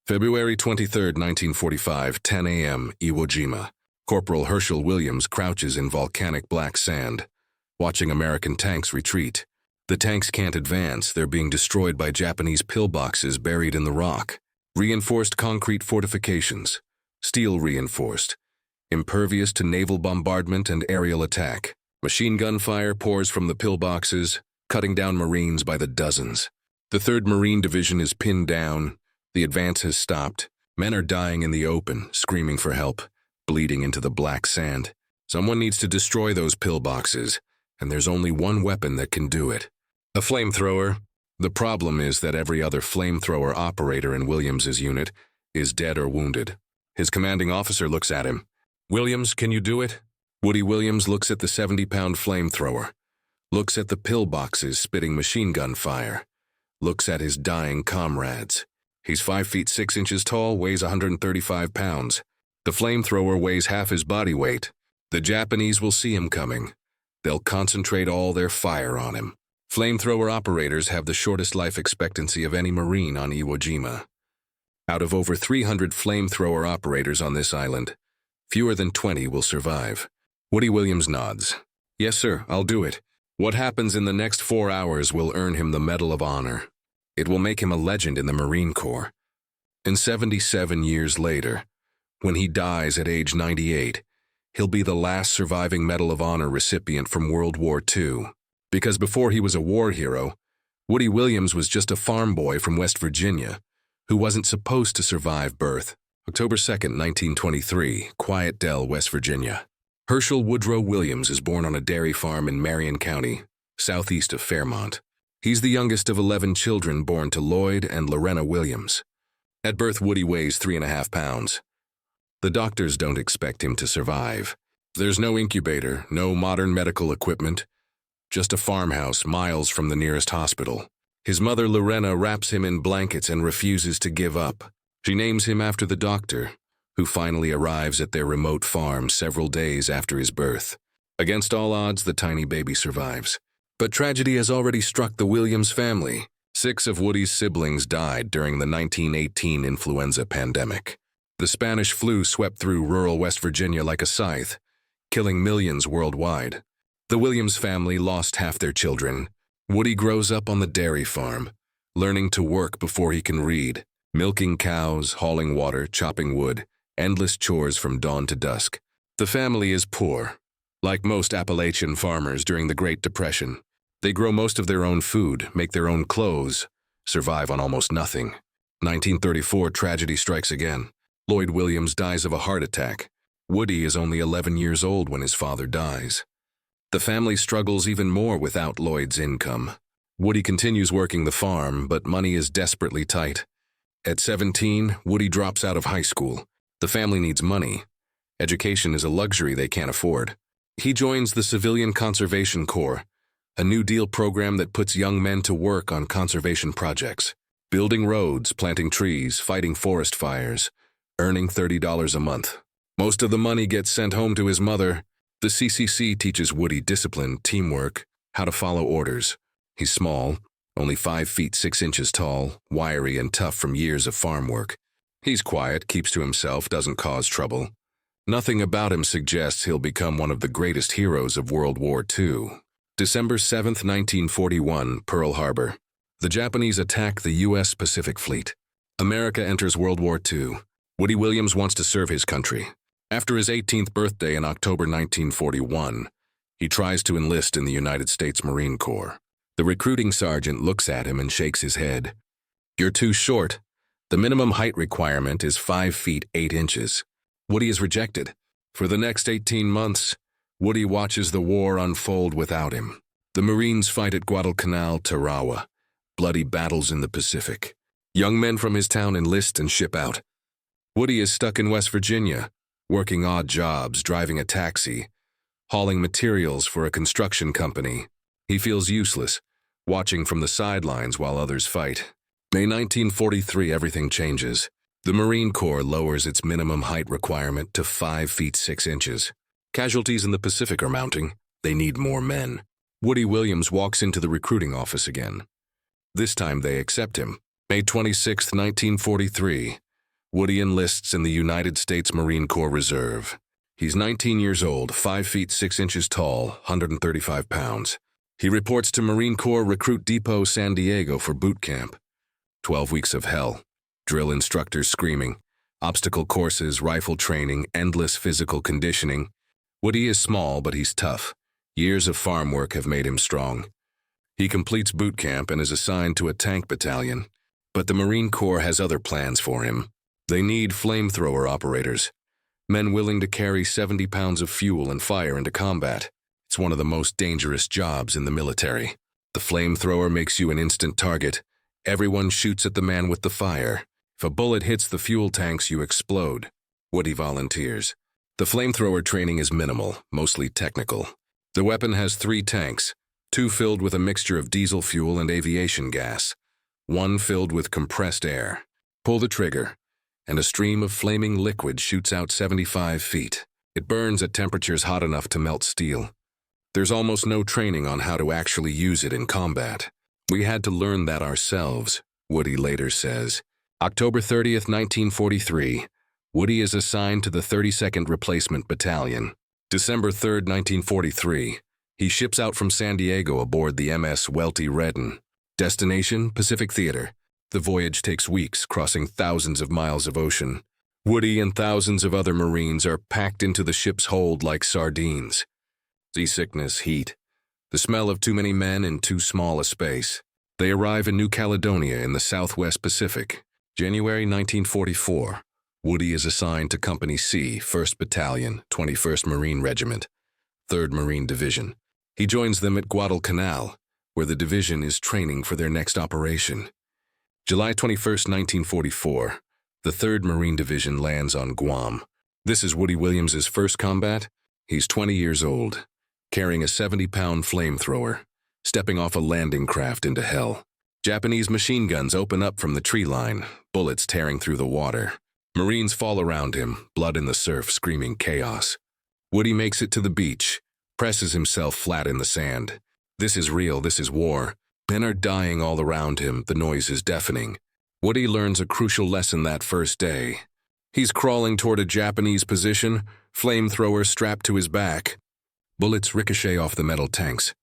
February 23, 1945, 10 a.m., Iwo Jima. Corporal Hershel Williams crouches in volcanic black sand, watching American tanks retreat. The tanks can't advance, they're being destroyed by Japanese pillboxes buried in the rock. Reinforced concrete fortifications, steel reinforced, impervious to naval bombardment and aerial attack. Machine gun fire pours from the pillboxes, cutting down Marines by the dozens. The 3rd Marine Division is pinned down. The advance has stopped. Men are dying in the open, screaming for help, bleeding into the black sand. Someone needs to destroy those pillboxes, and there's only one weapon that can do it. A flamethrower. The problem is that every other flamethrower operator in Williams's unit is dead or wounded. His commanding officer looks at him. "Williams, can you do it?" Woody Williams looks at the 70-pound flamethrower, looks at the pillboxes spitting machine gun fire, looks at his dying comrades. He's 5 feet 6 inches tall, weighs 135 pounds. The flamethrower weighs half his body weight. The Japanese will see him coming. They'll concentrate all their fire on him. Flamethrower operators have the shortest life expectancy of any Marine on Iwo Jima. Out of over 300 flamethrower operators on this island, fewer than 20 will survive. Woody Williams nods. "Yes, sir, I'll do it. What happens in the next 4 hours will earn him the Medal of Honor. It will make him a legend in the Marine Corps." And 77 years later, when he dies at age 98, he'll be the last surviving Medal of Honor recipient from World War II. Because before he was a war hero, Woody Williams was just a farm boy from West Virginia who wasn't supposed to survive birth. October 2, 1923, Quiet Dell, West Virginia. Hershel Woodrow Williams is born on a dairy farm in Marion County, southeast of Fairmont. He's the youngest of 11 children born to Lloyd and Lorena Williams. At birth, Woody weighs 3.5 pounds. The doctors don't expect him to survive. There's no incubator, no modern medical equipment, just a farmhouse miles from the nearest hospital. His mother, Lorena, wraps him in blankets and refuses to give up. She names him after the doctor, who finally arrives at their remote farm several days after his birth. Against all odds, the tiny baby survives. But tragedy has already struck the Williams family. 6 of Woody's siblings died during the 1918 influenza pandemic. The Spanish flu swept through rural West Virginia like a scythe, killing millions worldwide. The Williams family lost half their children. Woody grows up on the dairy farm, learning to work before he can read, milking cows, hauling water, chopping wood, endless chores from dawn to dusk. The family is poor. Like most Appalachian farmers during the Great Depression, they grow most of their own food, make their own clothes, survive on almost nothing. 1934, tragedy strikes again. Lloyd Williams dies of a heart attack. Woody is only 11 years old when his father dies. The family struggles even more without Lloyd's income. Woody continues working the farm, but money is desperately tight. At 17, Woody drops out of high school. The family needs money. Education is a luxury they can't afford. He joins the Civilian Conservation Corps, a New Deal program that puts young men to work on conservation projects, building roads, planting trees, fighting forest fires, earning $30 a month. Most of the money gets sent home to his mother. The CCC teaches Woody discipline, teamwork, how to follow orders. He's small, only 5 feet 6 inches tall, wiry and tough from years of farm work. He's quiet, keeps to himself, doesn't cause trouble. Nothing about him suggests he'll become one of the greatest heroes of World War II. December 7, 1941, Pearl Harbor. The Japanese attack the U.S. Pacific Fleet. America enters World War II. Woody Williams wants to serve his country. After his 18th birthday in October 1941, he tries to enlist in the United States Marine Corps. The recruiting sergeant looks at him and shakes his head. "You're too short. The minimum height requirement is 5 feet 8 inches. Woody is rejected. For the next 18 months, Woody watches the war unfold without him. The Marines fight at Guadalcanal, Tarawa, bloody battles in the Pacific. Young men from his town enlist and ship out. Woody is stuck in West Virginia, working odd jobs, driving a taxi, hauling materials for a construction company. He feels useless, watching from the sidelines while others fight. May 1943, everything changes. The Marine Corps lowers its minimum height requirement to 5 feet 6 inches. Casualties in the Pacific are mounting. They need more men. Woody Williams walks into the recruiting office again. This time they accept him. May 26, 1943. Woody enlists in the United States Marine Corps Reserve. He's 19 years old, 5 feet 6 inches tall, 135 pounds. He reports to Marine Corps Recruit Depot, San Diego for boot camp. 12 weeks of hell. Drill instructors screaming. Obstacle courses, rifle training, endless physical conditioning. Woody is small, but he's tough. Years of farm work have made him strong. He completes boot camp and is assigned to a tank battalion. But the Marine Corps has other plans for him. They need flamethrower operators. Men willing to carry 70 pounds of fuel and fire into combat. It's one of the most dangerous jobs in the military. The flamethrower makes you an instant target. Everyone shoots at the man with the fire. If a bullet hits the fuel tanks, you explode. Woody volunteers. The flamethrower training is minimal, mostly technical. The weapon has 3 tanks, 2 filled with a mixture of diesel fuel and aviation gas, 1 filled with compressed air. Pull the trigger, and a stream of flaming liquid shoots out 75 feet. It burns at temperatures hot enough to melt steel. There's almost no training on how to actually use it in combat. We had to learn that ourselves, Woody later says. October 30th, 1943, Woody is assigned to the 32nd Replacement Battalion. December 3rd, 1943, he ships out from San Diego aboard the MS Welty Redden. Destination, Pacific Theater. The voyage takes weeks, crossing thousands of miles of ocean. Woody and thousands of other Marines are packed into the ship's hold like sardines. Seasickness, heat, the smell of too many men in too small a space. They arrive in New Caledonia in the Southwest Pacific. January 1944, Woody is assigned to Company C, 1st Battalion, 21st Marine Regiment, 3rd Marine Division. He joins them at Guadalcanal, where the division is training for their next operation. July 21st, 1944, the 3rd Marine Division lands on Guam. This is Woody Williams' first combat. He's 20 years old, carrying a 70-pound flamethrower, stepping off a landing craft into hell. Japanese machine guns open up from the tree line, bullets tearing through the water. Marines fall around him, blood in the surf, screaming chaos. Woody makes it to the beach, presses himself flat in the sand. This is real, this is war. Men are dying all around him, the noise is deafening. Woody learns a crucial lesson that first day. He's crawling toward a Japanese position, flamethrower strapped to his back. Bullets ricochet off the metal tanks.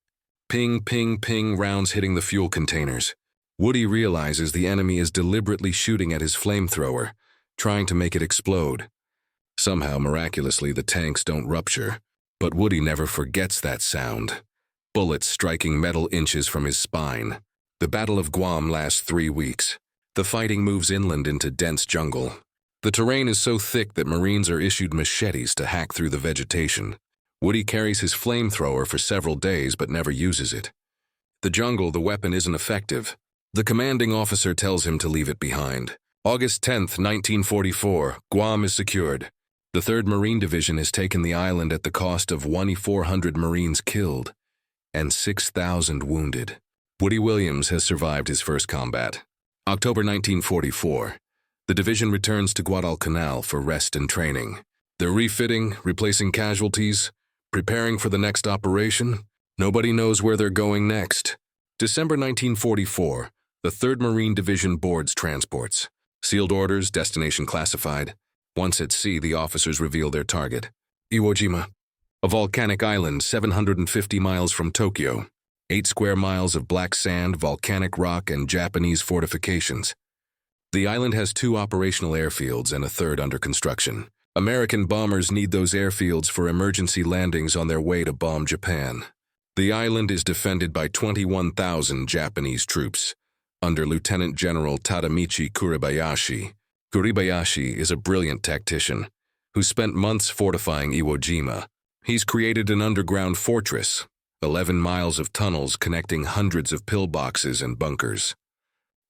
Ping, ping, ping, rounds hitting the fuel containers. Woody realizes the enemy is deliberately shooting at his flamethrower, trying to make it explode. Somehow, miraculously, the tanks don't rupture, but Woody never forgets that sound. Bullets striking metal inches from his spine. The Battle of Guam lasts 3 weeks. The fighting moves inland into dense jungle. The terrain is so thick that Marines are issued machetes to hack through the vegetation. Woody carries his flamethrower for several days but never uses it. The jungle, the weapon isn't effective. The commanding officer tells him to leave it behind. August 10th, 1944, Guam is secured. The 3rd Marine Division has taken the island at the cost of 1,400 Marines killed and 6,000 wounded. Woody Williams has survived his first combat. October 1944, the division returns to Guadalcanal for rest and training. They're refitting, replacing casualties, preparing for the next operation. Nobody knows where they're going next. December 1944, the 3rd Marine Division boards transports. Sealed orders, destination classified. Once at sea, the officers reveal their target. Iwo Jima, a volcanic island 750 miles from Tokyo. 8 square miles of black sand, volcanic rock, and Japanese fortifications. The island has 2 operational airfields and a 3rd under construction. American bombers need those airfields for emergency landings on their way to bomb Japan. The island is defended by 21,000 Japanese troops, under Lieutenant General Tadamichi Kuribayashi. Kuribayashi is a brilliant tactician who spent months fortifying Iwo Jima. He's created an underground fortress, 11 miles of tunnels connecting hundreds of pillboxes and bunkers.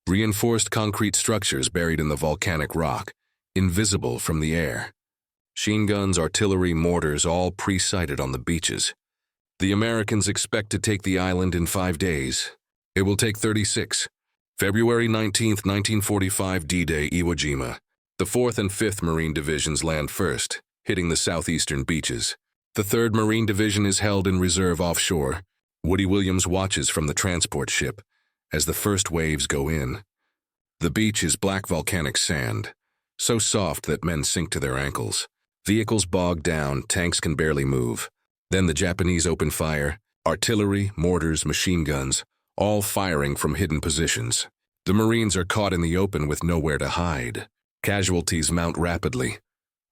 Reinforced concrete structures buried in the volcanic rock, invisible from the air. Machine guns, artillery, mortars, all pre-sighted on the beaches. The Americans expect to take the island in 5 days. It will take 36. February 19th, 1945, D-Day, Iwo Jima. The 4th and 5th Marine Divisions land first, hitting the southeastern beaches. The 3rd Marine Division is held in reserve offshore. Woody Williams watches from the transport ship as the first waves go in. The beach is black volcanic sand. so soft that men sink to their ankles. Vehicles bog down, tanks can barely move. Then the Japanese open fire, artillery, mortars, machine guns, all firing from hidden positions. The Marines are caught in the open with nowhere to hide. Casualties mount rapidly.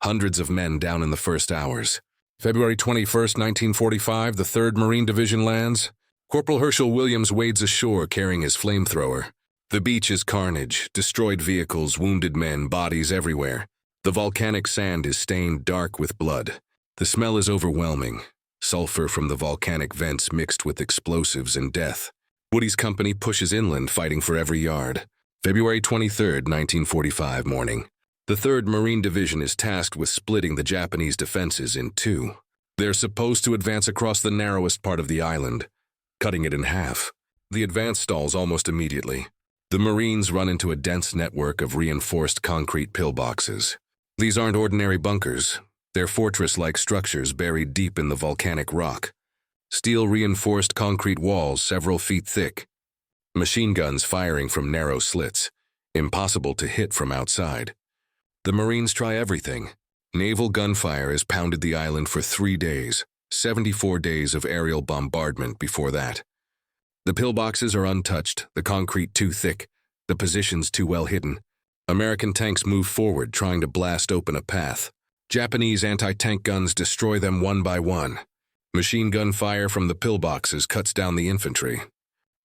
Hundreds of men down in the first hours. February 21st, 1945, the 3rd Marine Division lands. Corporal Hershel Williams wades ashore carrying his flamethrower. The beach is carnage, destroyed vehicles, wounded men, bodies everywhere. The volcanic sand is stained dark with blood. The smell is overwhelming. Sulfur from the volcanic vents mixed with explosives and death. Woody's company pushes inland, fighting for every yard. February 23, 1945 morning. The 3rd Marine Division is tasked with splitting the Japanese defenses in two. They're supposed to advance across the narrowest part of the island, cutting it in half. The advance stalls almost immediately. The Marines run into a dense network of reinforced concrete pillboxes. These aren't ordinary bunkers. They're fortress-like structures buried deep in the volcanic rock. Steel-reinforced concrete walls several feet thick. Machine guns firing from narrow slits, impossible to hit from outside. The Marines try everything. Naval gunfire has pounded the island for 3 days, 74 days of aerial bombardment before that. The pillboxes are untouched, the concrete too thick, the positions too well hidden. American tanks move forward, trying to blast open a path. Japanese anti-tank guns destroy them one by one. Machine gun fire from the pillboxes cuts down the infantry.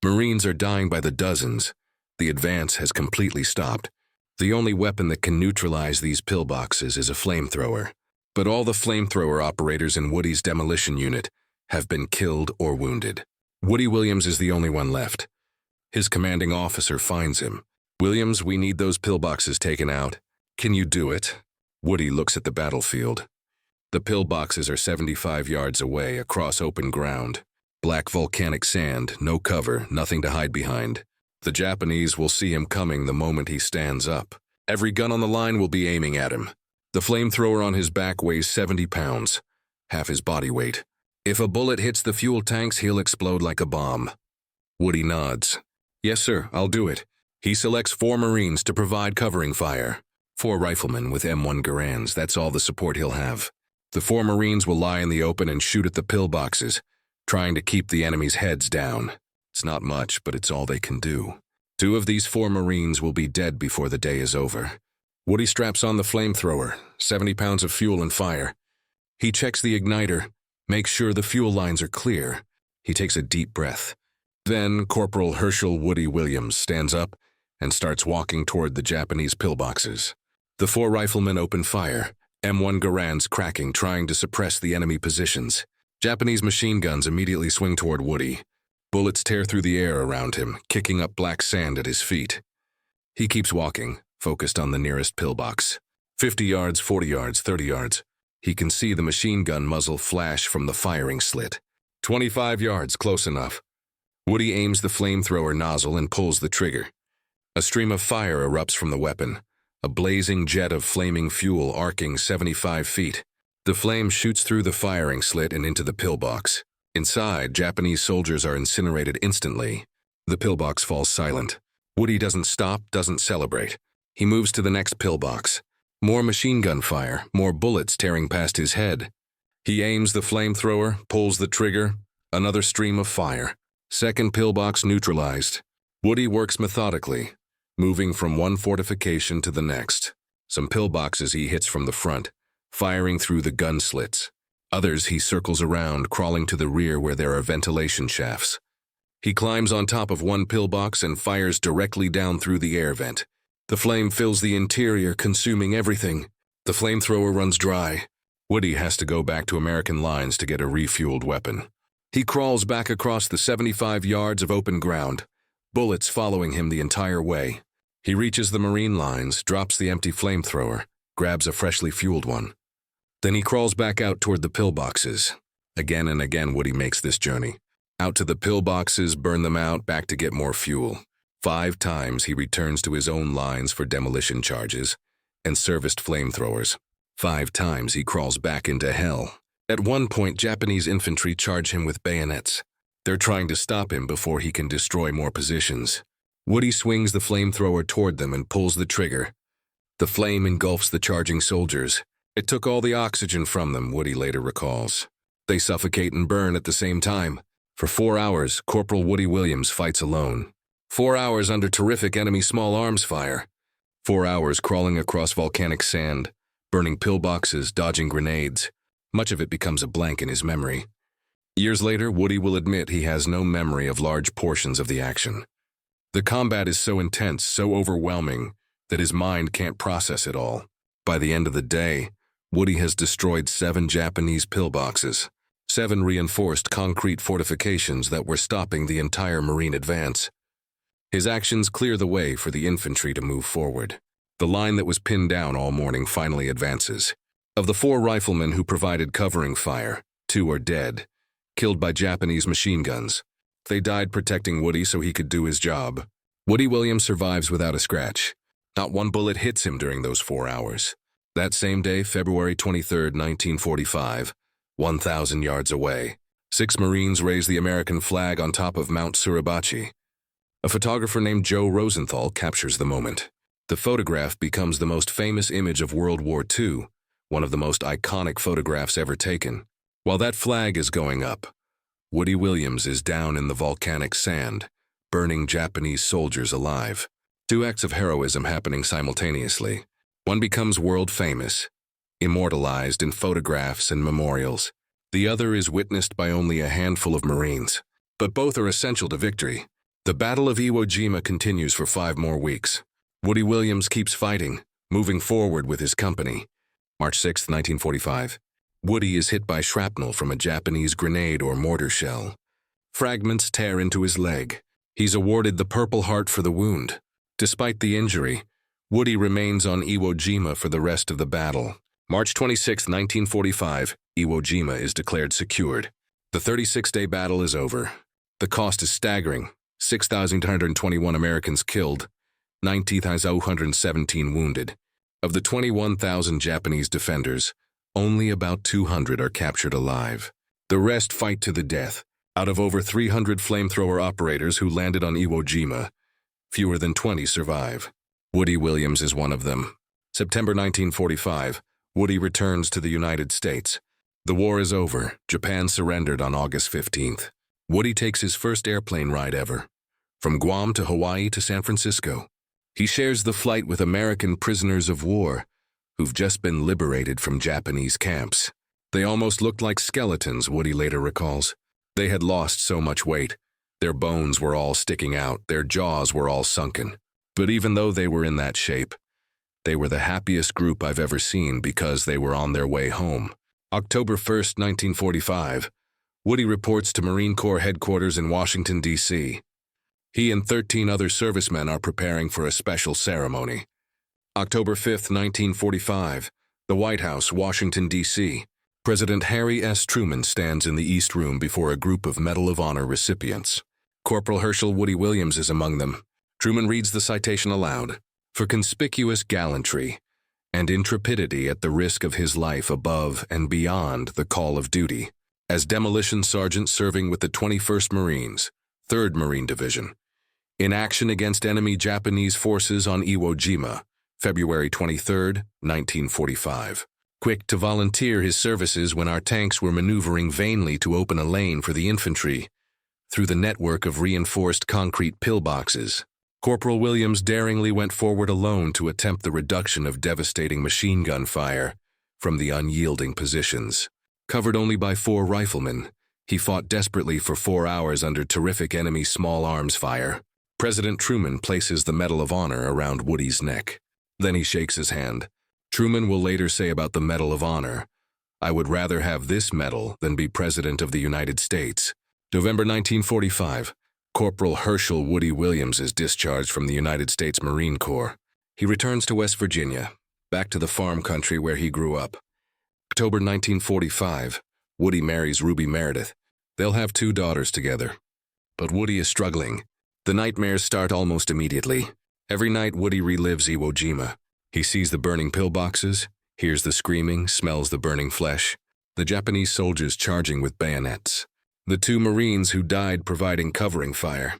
Marines are dying by the dozens. The advance has completely stopped. The only weapon that can neutralize these pillboxes is a flamethrower. But all the flamethrower operators in Woody's demolition unit have been killed or wounded. Woody Williams is the only one left. His commanding officer finds him. "Williams, we need those pillboxes taken out. Can you do it?" Woody looks at the battlefield. The pillboxes are 75 yards away across open ground. Black volcanic sand, no cover, nothing to hide behind. The Japanese will see him coming the moment he stands up. Every gun on the line will be aiming at him. The flamethrower on his back weighs 70 pounds, half his body weight. If a bullet hits the fuel tanks, he'll explode like a bomb. Woody nods. "Yes, sir, I'll do it." He selects 4 Marines to provide covering fire. 4 riflemen with M1 Garands, that's all the support he'll have. The 4 Marines will lie in the open and shoot at the pillboxes, trying to keep the enemy's heads down. It's not much, but it's all they can do. 2 of these 4 Marines will be dead before the day is over. Woody straps on the flamethrower, 70 pounds of fuel and fire. He checks the igniter, makes sure the fuel lines are clear. He takes a deep breath. Then Corporal Hershel Woody Williams stands up and starts walking toward the Japanese pillboxes. The 4 riflemen open fire, M1 Garands cracking, trying to suppress the enemy positions. Japanese machine guns immediately swing toward Woody. Bullets tear through the air around him, kicking up black sand at his feet. He keeps walking, focused on the nearest pillbox. 50 yards, 40 yards, 30 yards. He can see the machine gun muzzle flash from the firing slit. 25 yards, close enough. Woody aims the flamethrower nozzle and pulls the trigger. A stream of fire erupts from the weapon, a blazing jet of flaming fuel arcing 75 feet. The flame shoots through the firing slit and into the pillbox. Inside, Japanese soldiers are incinerated instantly. The pillbox falls silent. Woody doesn't stop, doesn't celebrate. He moves to the next pillbox. More machine gun fire, more bullets tearing past his head. He aims the flamethrower, pulls the trigger. Another stream of fire. Second pillbox neutralized. Woody works methodically, moving from one fortification to the next. Some pillboxes he hits from the front, firing through the gun slits. Others he circles around, crawling to the rear where there are ventilation shafts. He climbs on top of one pillbox and fires directly down through the air vent. The flame fills the interior, consuming everything. The flamethrower runs dry. Woody has to go back to American lines to get a refueled weapon. He crawls back across the 75 yards of open ground, bullets following him the entire way. He reaches the Marine lines, drops the empty flamethrower, grabs a freshly fueled one. Then he crawls back out toward the pillboxes. Again and again Woody makes this journey. Out to the pillboxes, burn them out, back to get more fuel. 5 times he returns to his own lines for demolition charges and serviced flamethrowers. 5 times he crawls back into hell. At one point, Japanese infantry charge him with bayonets. They're trying to stop him before he can destroy more positions. Woody swings the flamethrower toward them and pulls the trigger. The flame engulfs the charging soldiers. It took all the oxygen from them, Woody later recalls. They suffocate and burn at the same time. For 4 hours, Corporal Woody Williams fights alone. 4 hours under terrific enemy small arms fire. 4 hours crawling across volcanic sand, burning pillboxes, dodging grenades. Much of it becomes a blank in his memory. Years later, Woody will admit he has no memory of large portions of the action. The combat is so intense, so overwhelming, that his mind can't process it all. By the end of the day, Woody has destroyed 7 Japanese pillboxes, 7 reinforced concrete fortifications that were stopping the entire Marine advance. His actions clear the way for the infantry to move forward. The line that was pinned down all morning finally advances. Of the 4 riflemen who provided covering fire, 2 are dead, killed by Japanese machine guns. They died protecting Woody so he could do his job. Woody Williams survives without a scratch. Not one bullet hits him during those 4 hours. That same day, February 23, 1945, 1,000 yards away, 6 Marines raise the American flag on top of Mount Suribachi. A photographer named Joe Rosenthal captures the moment. The photograph becomes the most famous image of World War II, one of the most iconic photographs ever taken. While that flag is going up, Woody Williams is down in the volcanic sand, burning Japanese soldiers alive. 2 acts of heroism happening simultaneously. One becomes world famous, immortalized in photographs and memorials. The other is witnessed by only a handful of Marines. But both are essential to victory. The Battle of Iwo Jima continues for 5 more weeks. Woody Williams keeps fighting, moving forward with his company. March 6, 1945. Woody is hit by shrapnel from a Japanese grenade or mortar shell. Fragments tear into his leg. He's awarded the Purple Heart for the wound. Despite the injury, Woody remains on Iwo Jima for the rest of the battle. March 26, 1945, Iwo Jima is declared secured. The 36-day battle is over. The cost is staggering. 6,221 Americans killed, 19,217 wounded. Of the 21,000 Japanese defenders, only about 200 are captured alive. The rest fight to the death. Out of over 300 flamethrower operators who landed on Iwo Jima, fewer than 20 survive. Woody Williams is one of them. September 1945, Woody returns to the United States. The war is over. Japan surrendered on August 15th. Woody takes his first airplane ride ever, from Guam to Hawaii to San Francisco. He shares the flight with American prisoners of war who've just been liberated from Japanese camps. They almost looked like skeletons, Woody later recalls. They had lost so much weight. Their bones were all sticking out, their jaws were all sunken. But even though they were in that shape, they were the happiest group I've ever seen because they were on their way home. October 1st, 1945, Woody reports to Marine Corps headquarters in Washington, D.C. He and 13 other servicemen are preparing for a special ceremony. October 5th, 1945, the White House, Washington, D.C. President Harry S. Truman stands in the East Room before a group of Medal of Honor recipients. Corporal Hershel Woody Williams is among them. Truman reads the citation aloud. For conspicuous gallantry and intrepidity at the risk of his life above and beyond the call of duty, as demolition sergeant serving with the 21st Marines, 3rd Marine Division, in action against enemy Japanese forces on Iwo Jima, February 23, 1945. Quick to volunteer his services when our tanks were maneuvering vainly to open a lane for the infantry through the network of reinforced concrete pillboxes, Corporal Williams daringly went forward alone to attempt the reduction of devastating machine gun fire from the unyielding positions. Covered only by 4 riflemen, he fought desperately for 4 hours under terrific enemy small arms fire. President Truman places the Medal of Honor around Woody's neck. Then he shakes his hand. Truman will later say about the Medal of Honor, "I would rather have this medal than be President of the United States." November 1945, Corporal Hershel Woody Williams is discharged from the United States Marine Corps. He returns to West Virginia, back to the farm country where he grew up. October 1945, Woody marries Ruby Meredith. They'll have 2 daughters together. But Woody is struggling. The nightmares start almost immediately. Every night Woody relives Iwo Jima. He sees the burning pillboxes, hears the screaming, smells the burning flesh, the Japanese soldiers charging with bayonets, the 2 Marines who died providing covering fire,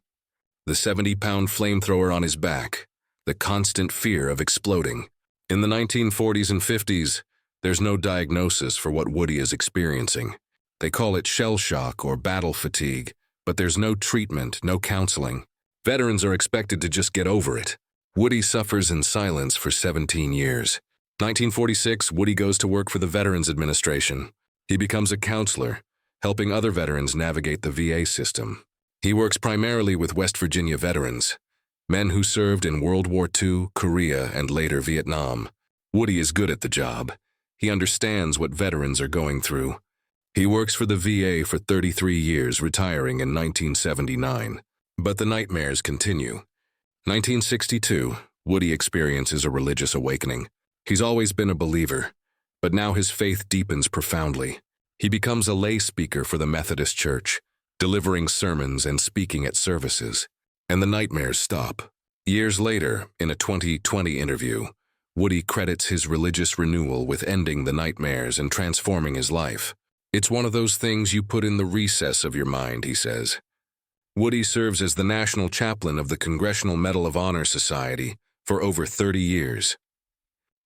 the 70-pound flamethrower on his back, the constant fear of exploding. In the 1940s and 50s, there's no diagnosis for what Woody is experiencing. They call it shell shock or battle fatigue, but there's no treatment, no counseling. Veterans are expected to just get over it. Woody suffers in silence for 17 years. 1946, Woody goes to work for the Veterans Administration. He becomes a counselor, helping other veterans navigate the VA system. He works primarily with West Virginia veterans, men who served in World War II, Korea, and later Vietnam. Woody is good at the job. He understands what veterans are going through. He works for the VA for 33 years, retiring in 1979. But the nightmares continue. 1962, Woody experiences a religious awakening. He's always been a believer, but now his faith deepens profoundly. He becomes a lay speaker for the Methodist Church, delivering sermons and speaking at services. And the nightmares stop. Years later, in a 2020 interview, Woody credits his religious renewal with ending the nightmares and transforming his life. It's one of those things you put in the recess of your mind, he says. Woody serves as the national chaplain of the Congressional Medal of Honor Society for over 30 years.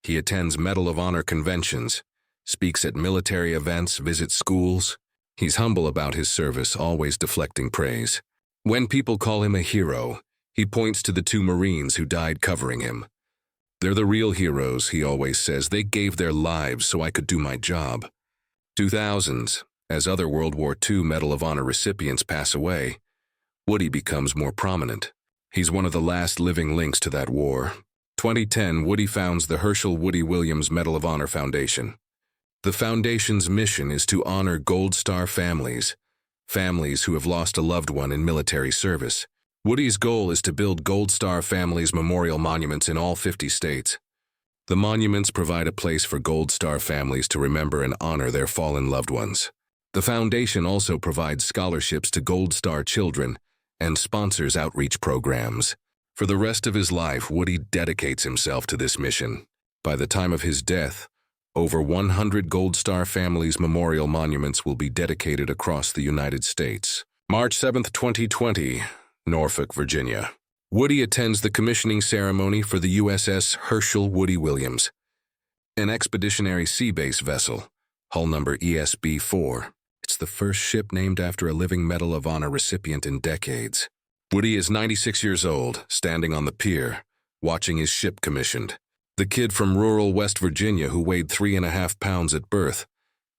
He attends Medal of Honor conventions, speaks at military events, visits schools. He's humble about his service, always deflecting praise. When people call him a hero, he points to the 2 Marines who died covering him. They're the real heroes, he always says. They gave their lives so I could do my job. 2000s, as other World War II Medal of Honor recipients pass away, Woody becomes more prominent. He's one of the last living links to that war. 2010, Woody founds the Hershel Woody Williams Medal of Honor Foundation. The foundation's mission is to honor Gold Star families who have lost a loved one in military service. Woody's goal is to build Gold Star families memorial monuments in all 50 states. The monuments provide a place for Gold Star families to remember and honor their fallen loved ones. The foundation also provides scholarships to Gold Star children and sponsors outreach programs. For the rest of his life, Woody dedicates himself to this mission. By the time of his death, over 100 Gold Star families memorial monuments will be dedicated across the United States. March 7, 2020, Norfolk, Virginia. Woody attends the commissioning ceremony for the USS Hershel Woody Williams, an expeditionary sea base vessel, hull number ESB-4. It's the first ship named after a living Medal of Honor recipient in decades. Woody is 96 years old, standing on the pier, watching his ship commissioned. The kid from rural West Virginia who weighed 3.5 pounds at birth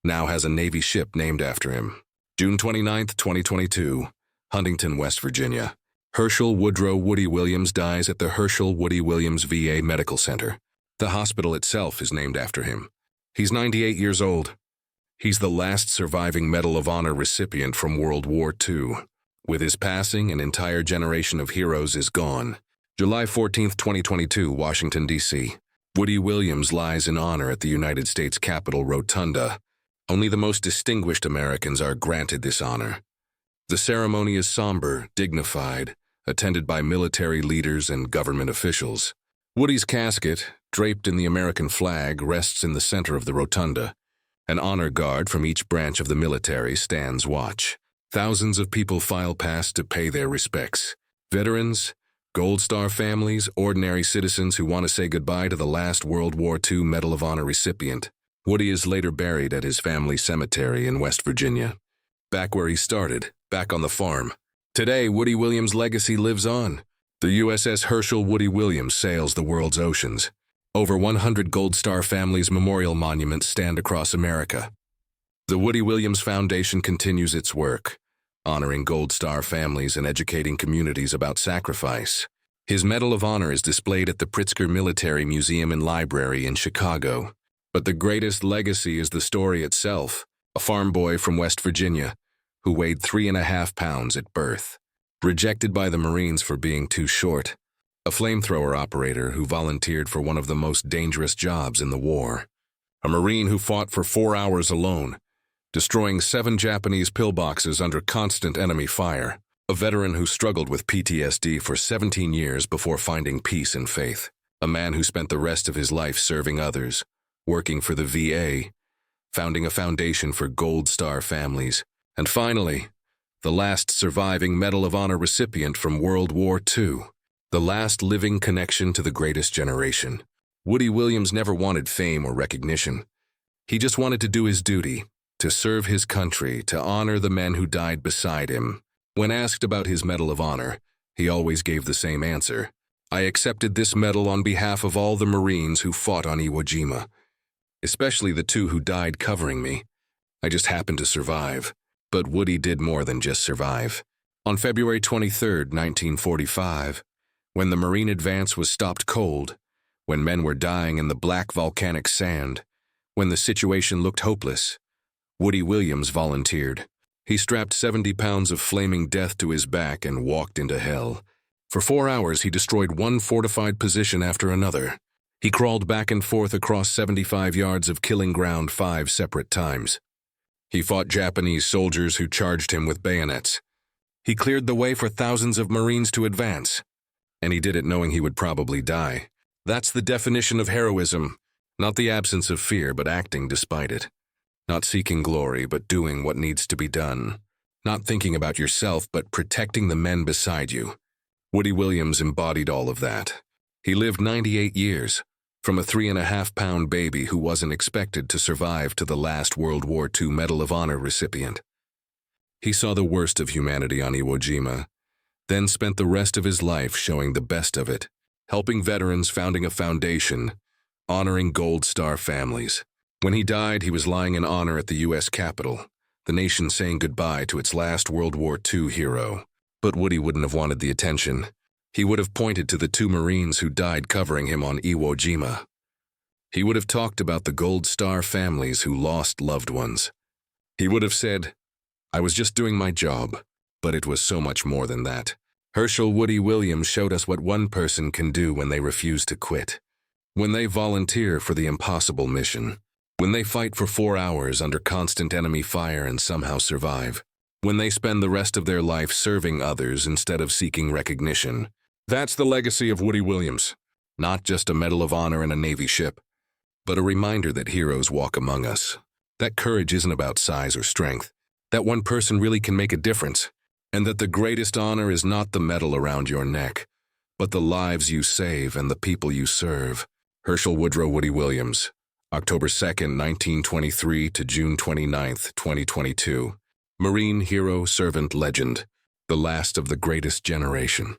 now has a Navy ship named after him. June 29, 2022, Huntington, West Virginia. Hershel Woodrow Woody Williams dies at the Hershel Woody Williams VA Medical Center. The hospital itself is named after him. He's 98 years old. He's the last surviving Medal of Honor recipient from World War II. With his passing, an entire generation of heroes is gone. July 14, 2022, Washington, D.C. Woody Williams lies in honor at the United States Capitol Rotunda. Only the most distinguished Americans are granted this honor. The ceremony is somber, dignified, attended by military leaders and government officials. Woody's casket, draped in the American flag, rests in the center of the rotunda. An honor guard from each branch of the military stands watch. Thousands of people file past to pay their respects. Veterans, Gold Star families, ordinary citizens who want to say goodbye to the last World War II Medal of Honor recipient. Woody is later buried at his family cemetery in West Virginia. Back where he started, back on the farm. Today, Woody Williams' legacy lives on. The USS Hershel Woody Williams sails the world's oceans. Over 100 Gold Star families memorial monuments stand across America. The Woody Williams Foundation continues its work, honoring Gold Star families and educating communities about sacrifice. His Medal of Honor is displayed at the Pritzker Military Museum and Library in Chicago. But the greatest legacy is the story itself, a farm boy from West Virginia who weighed 3.5 pounds at birth, rejected by the Marines for being too short, a flamethrower operator who volunteered for one of the most dangerous jobs in the war, a Marine who fought for 4 hours alone, destroying 7 Japanese pillboxes under constant enemy fire, a veteran who struggled with PTSD for 17 years before finding peace and faith, a man who spent the rest of his life serving others, working for the VA, founding a foundation for Gold Star families, and finally, the last surviving Medal of Honor recipient from World War II, the last living connection to the greatest generation. Woody Williams never wanted fame or recognition. He just wanted to do his duty, to serve his country, to honor the men who died beside him. When asked about his Medal of Honor, he always gave the same answer. I accepted this medal on behalf of all the Marines who fought on Iwo Jima, especially the 2 who died covering me. I just happened to survive. But Woody did more than just survive. On February 23, 1945, when the Marine advance was stopped cold, when men were dying in the black volcanic sand, when the situation looked hopeless, Woody Williams volunteered. He strapped 70 pounds of flaming death to his back and walked into hell. For 4 hours, he destroyed one fortified position after another. He crawled back and forth across 75 yards of killing ground 5 separate times. He fought Japanese soldiers who charged him with bayonets. He cleared the way for thousands of Marines to advance. And he did it knowing he would probably die. That's the definition of heroism. Not the absence of fear, but acting despite it. Not seeking glory, but doing what needs to be done. Not thinking about yourself, but protecting the men beside you. Woody Williams embodied all of that. He lived 98 years, from a 3.5-pound baby who wasn't expected to survive to the last World War II Medal of Honor recipient. He saw the worst of humanity on Iwo Jima, then spent the rest of his life showing the best of it, helping veterans, founding a foundation, honoring Gold Star families. When he died, he was lying in honor at the U.S. Capitol, the nation saying goodbye to its last World War II hero. But Woody wouldn't have wanted the attention. He would have pointed to the 2 Marines who died covering him on Iwo Jima. He would have talked about the Gold Star families who lost loved ones. He would have said, I was just doing my job, but it was so much more than that. Hershel Woody Williams showed us what one person can do when they refuse to quit. When they volunteer for the impossible mission. When they fight for 4 hours under constant enemy fire and somehow survive. When they spend the rest of their life serving others instead of seeking recognition. That's the legacy of Woody Williams. Not just a Medal of Honor and a Navy ship, but a reminder that heroes walk among us. That courage isn't about size or strength. That one person really can make a difference. And that the greatest honor is not the medal around your neck, but the lives you save and the people you serve. Hershel Woodrow Woody Williams, October 2nd, 1923 to June 29th, 2022. Marine hero, servant, legend. The last of the greatest generation.